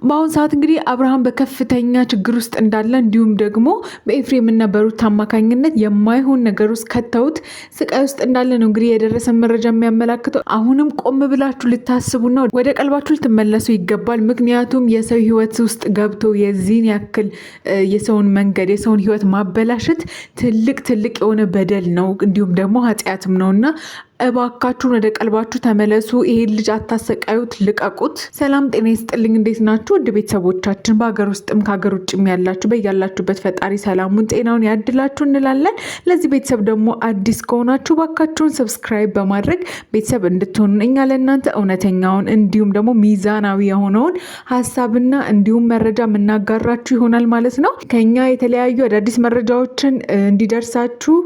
በአሁን ሰዓት እንግዲህ አብርሃም በከፍተኛ ችግር ውስጥ እንዳለ እንዲሁም ደግሞ በኤፍሬምና በሩት አማካኝነት የማይሆን ነገር ውስጥ ከተውት ስቃይ ውስጥ እንዳለ ነው እንግዲህ የደረሰ መረጃ የሚያመላክተው። አሁንም ቆም ብላችሁ ልታስቡና ወደ ቀልባችሁ ልትመለሱ ይገባል። ምክንያቱም የሰው ሕይወት ውስጥ ገብቶ የዚህን ያክል የሰውን መንገድ የሰውን ሕይወት ማበላሸት ትልቅ የሆነ በደል ነው፣ እንዲሁም ደግሞ ኃጢአትም ነውና እባካችሁን ወደ ቀልባችሁ ተመለሱ። ይሄን ልጅ አታሰቃዩት፣ ልቀቁት። ሰላም ጤና ይስጥልኝ። እንዴት ናችሁ ውድ ቤተሰቦቻችን? በሀገር ውስጥም ከሀገር ውጭም ያላችሁ በያላችሁበት ፈጣሪ ሰላሙን ጤናውን ያድላችሁ እንላለን። ለዚህ ቤተሰብ ደግሞ አዲስ ከሆናችሁ እባካችሁን ሰብስክራይብ በማድረግ ቤተሰብ እንድትሆኑ እኛ ለእናንተ እውነተኛውን እንዲሁም ደግሞ ሚዛናዊ የሆነውን ሀሳብና እንዲሁም መረጃ የምናጋራችሁ ይሆናል ማለት ነው። ከኛ የተለያዩ አዳዲስ መረጃዎችን እንዲደርሳችሁ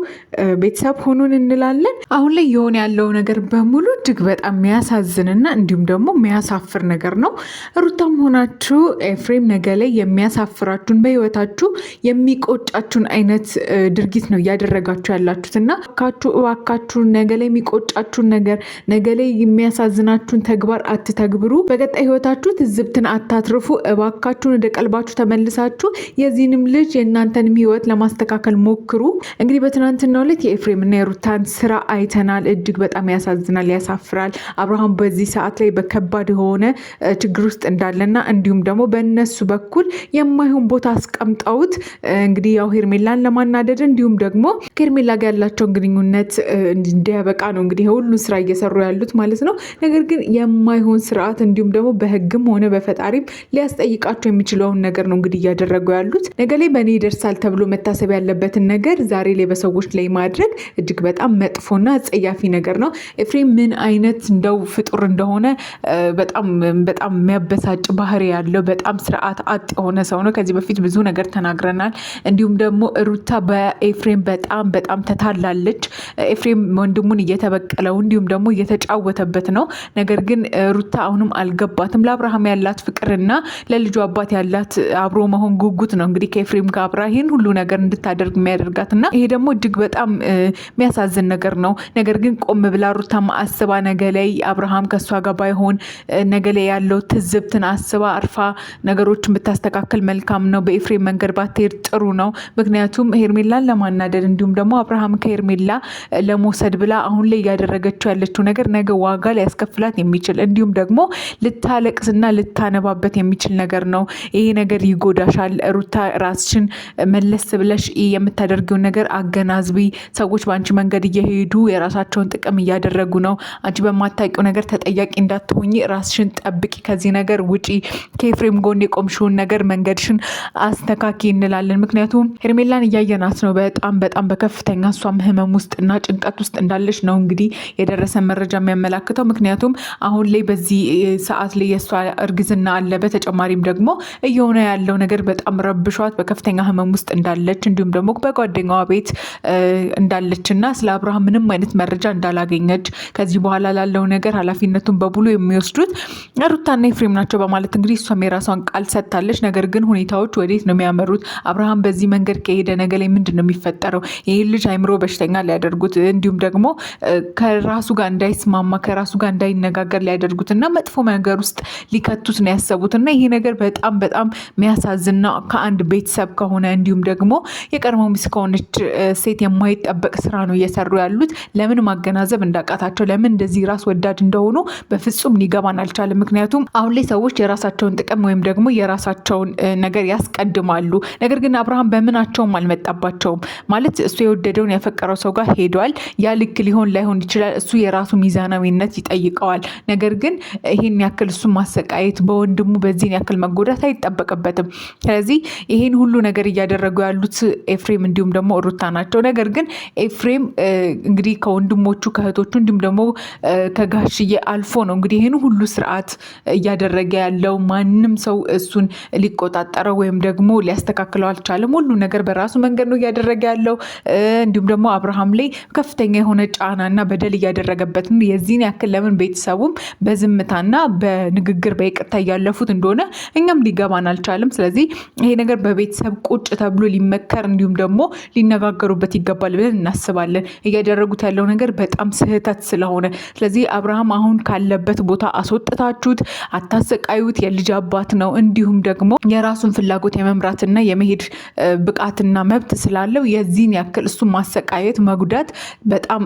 ቤተሰብ ሆኑን እንላለን። አሁን ላይ የሆነ ያለው ነገር በሙሉ እጅግ በጣም የሚያሳዝንና እንዲሁም ደግሞ የሚያሳፍር ነገር ነው። ሩታም ሆናችሁ ኤፍሬም ነገ ላይ የሚያሳፍራችሁን በህይወታችሁ የሚቆጫችሁን አይነት ድርጊት ነው እያደረጋችሁ ያላችሁትና እባካችሁን ነገ ላይ የሚቆጫችሁን ነገር፣ ነገ ላይ የሚያሳዝናችሁን ተግባር አትተግብሩ። በቀጣይ ህይወታችሁ ትዝብትን አታትርፉ። እባካችሁን ወደ ቀልባችሁ ተመልሳችሁ የዚህንም ልጅ የእናንተንም ህይወት ለማስተካከል ሞክሩ። እንግዲህ በትናንትናው ዕለት የኤፍሬምና የሩታን ስራ አይተናል። እጅግ በጣም ያሳዝናል፣ ያሳፍራል። አብርሃም በዚህ ሰዓት ላይ በከባድ የሆነ ችግር ውስጥ እንዳለና እንዲሁም ደግሞ በእነሱ በኩል የማይሆን ቦታ አስቀምጠውት እንግዲህ ያው ሄርሜላን ለማናደድ እንዲሁም ደግሞ ከሄርሜላ ጋር ያላቸውን ግንኙነት እንዲያበቃ ነው እንግዲህ ሁሉን ስራ እየሰሩ ያሉት ማለት ነው። ነገር ግን የማይሆን ስርዓት እንዲሁም ደግሞ በህግም ሆነ በፈጣሪም ሊያስጠይቃቸው የሚችለውን ነገር ነው እንግዲህ እያደረጉ ያሉት። ነገ ላይ በእኔ ይደርሳል ተብሎ መታሰብ ያለበትን ነገር ዛሬ ላይ በሰዎች ላይ ማድረግ እጅግ በጣም መጥፎና አጸያፊ ነገር ነው። ኤፍሬም ምን አይነት እንደው ፍጡር እንደሆነ በጣም የሚያበሳጭ ባህሪ ያለው በጣም ስርዓት አጥ የሆነ ሰው ነው። ከዚህ በፊት ብዙ ነገር ተናግረናል። እንዲሁም ደግሞ ሩታ በኤፍሬም በጣም ተታላለች። ኤፍሬም ወንድሙን እየተበቀለው እንዲሁም ደግሞ እየተጫወተበት ነው። ነገር ግን ሩታ አሁንም አልገባትም። ለአብርሃም ያላት ፍቅርና ለልጁ አባት ያላት አብሮ መሆን ጉጉት ነው እንግዲህ ከኤፍሬም ጋር አብራ ይህን ሁሉ ነገር እንድታደርግ የሚያደርጋትና ይሄ ደግሞ እጅግ በጣም የሚያሳዝን ነገር ነው። ነገር ግን ቆም ብላ ሩታ አስባ ነገ ላይ አብርሃም ከሷ ጋር ባይሆን ነገ ላይ ያለው ትዝብትን አስባ አርፋ ነገሮችን ብታስተካከል መልካም ነው። በኤፍሬም መንገድ ባትሄድ ጥሩ ነው። ምክንያቱም ሄርሜላን ለማናደድ እንዲሁም ደግሞ አብርሃም ከሄርሜላ ለመውሰድ ብላ አሁን ላይ እያደረገችው ያለችው ነገር ነገ ዋጋ ሊያስከፍላት የሚችል እንዲሁም ደግሞ ልታለቅስና ልታነባበት የሚችል ነገር ነው። ይሄ ነገር ይጎዳሻል። ሩታ ራስሽን መለስ ብለሽ የምታደርጊውን ነገር አገናዝቢ። ሰዎች በአንቺ መንገድ እየሄዱ የራሳቸውን ጥቅም እያደረጉ ነው። አንቺ በማታውቂው ነገር ተጠያቂ እንዳትሆኚ ራስሽን ጠብቂ። ከዚህ ነገር ውጪ። ከኤፍሬም ጎን የቆምሽውን ነገር መንገድሽን አስተካኪ እንላለን። ምክንያቱም ሄርሜላን እያየናት ነው። በጣም በከፍተኛ እሷም ህመም ውስጥ እና ጭንቀት ውስጥ እንዳለች ነው እንግዲህ የደረሰ መረጃ የሚያመላክተው። ምክንያቱም አሁን ላይ በዚህ ሰዓት ላይ የእሷ እርግዝና አለ። በተጨማሪም ደግሞ እየሆነ ያለው ነገር በጣም ረብሿት በከፍተኛ ህመም ውስጥ እንዳለች እንዲሁም ደግሞ በጓደኛዋ ቤት እንዳለች እና ስለ አብርሃም ምንም አይነት መረጃ እንዳላገኘች ከዚህ በኋላ ላለው ነገር ኃላፊነቱን በሙሉ የሚወስዱት ሩታና ኤፍሬም ናቸው በማለት እንግዲህ እሷም የራሷን ቃል ሰጥታለች። ነገር ግን ሁኔታዎች ወዴት ነው የሚያመሩት? አብርሃም በዚህ መንገድ ከሄደ ነገር ላይ ምንድን ነው የሚፈጠረው? ይህን ልጅ አይምሮ በሽተኛ ሊያደርጉት እንዲሁም ደግሞ ከራሱ ጋር እንዳይስማማ ከራሱ ጋር እንዳይነጋገር ሊያደርጉት እና መጥፎ ነገር ውስጥ ሊከቱት ነው ያሰቡት እና ይሄ ነገር በጣም የሚያሳዝን ነው። ከአንድ ቤተሰብ ከሆነ እንዲሁም ደግሞ የቀድሞ ሚስት ከሆነች ሴት የማይጠበቅ ስራ ነው እየሰሩ ያሉት። ለምን ማገናዘብ እንዳቃታቸው፣ ለምን እንደዚህ ራስ ወዳድ እንደሆኑ በፍጹም ሊገባን አልቻለም። ምክንያቱም አሁን ላይ ሰዎች የራሳቸውን ጥቅም ወይም ደግሞ የራሳቸውን ነገር ያስቀድማሉ። ነገር ግን አብርሃም በምናቸውም አልመጣባቸውም። ማለት እሱ የወደደውን ያፈቀረው ሰው ጋር ሄዷል። ያ ልክ ሊሆን ላይሆን ይችላል። እሱ የራሱ ሚዛናዊነት ይጠይቀዋል። ነገር ግን ይሄን ያክል እሱ ማሰቃየት በወንድሙ በዚህን ያክል መጎዳት አይጠበቅበትም። ስለዚህ ይሄን ሁሉ ነገር እያደረጉ ያሉት ኤፍሬም እንዲሁም ደግሞ ሩታ ናቸው። ነገር ግን ኤፍሬም እንግዲህ ከወንድሞቹ ከእህቶቹ እንዲሁም ደግሞ ከጋሽዬ አልፎ ነው እንግዲህ ይህን ሁሉ ስርዓት እያደረገ ያለው። ማንም ሰው እሱን ሊቆጣጠረው ወይም ደግሞ ሊያስተካክለው አልቻለም። ሁሉ ነገር በራሱ መንገድ ነው እያደረገ ያለው። እንዲሁም ደግሞ አብርሃም ላይ ከፍተኛ የሆነ ጫናና በደል እያደረገበት ነው። የዚህን ያክል ለምን ቤተሰቡም በዝምታና በንግግር በይቅርታ እያለፉት እንደሆነ እኛም ሊገባን አልቻለም። ስለዚህ ይሄ ነገር በቤተሰብ ቁጭ ተብሎ ሊመከር እንዲሁም ደግሞ ሊነጋገሩበት ይገባል ብለን እናስባለን። እያደረጉት ያለው ነገር በጣም በጣም ስህተት ስለሆነ ስለዚህ አብርሃም አሁን ካለበት ቦታ አስወጥታችሁት አታሰቃዩት። የልጅ አባት ነው። እንዲሁም ደግሞ የራሱን ፍላጎት የመምራትና የመሄድ ብቃትና መብት ስላለው የዚህን ያክል እሱን ማሰቃየት መጉዳት በጣም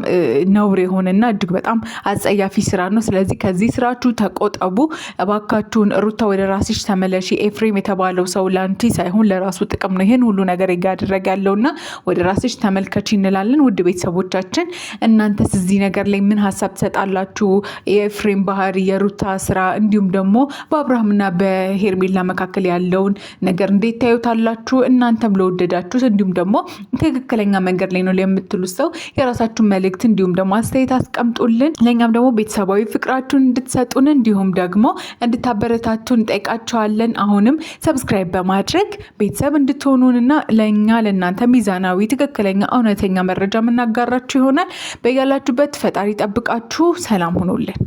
ነውር የሆነና እጅግ በጣም አጸያፊ ስራ ነው። ስለዚህ ከዚህ ስራችሁ ተቆጠቡ እባካችሁን። ሩታ ወደ ራስሽ ተመለሺ። ኤፍሬም የተባለው ሰው ላንቺ ሳይሆን ለራሱ ጥቅም ነው ይሄን ሁሉ ነገር እያደረገ ያለውና ወደ ራስሽ ተመልከቺ እንላለን። ውድ ቤተሰቦቻችን እናንተስ እዚህ ነገር ላይ ምን ሀሳብ ትሰጣላችሁ? የኤፍሬም ባህሪ፣ የሩታ ስራ እንዲሁም ደግሞ በአብርሃምና በሄርሜላ መካከል ያለውን ነገር እንዴት ታዩታላችሁ? እናንተም ለወደዳችሁት እንዲሁም ደግሞ ትክክለኛ መንገድ ላይ ነው የምትሉት ሰው የራሳችሁን መልእክት እንዲሁም ደግሞ አስተያየት አስቀምጡልን። ለእኛም ደግሞ ቤተሰባዊ ፍቅራችሁን እንድትሰጡን እንዲሁም ደግሞ እንድታበረታቱን እንጠይቃችኋለን። አሁንም ሰብስክራይብ በማድረግ ቤተሰብ እንድትሆኑንና ለእኛ ለእናንተ ሚዛናዊ ትክክለኛ እውነተኛ መረጃ የምናጋራችሁ ይሆናል። በያላችሁበት ፈጣሪ ጠብቃችሁ ሰላም ሁኑልን።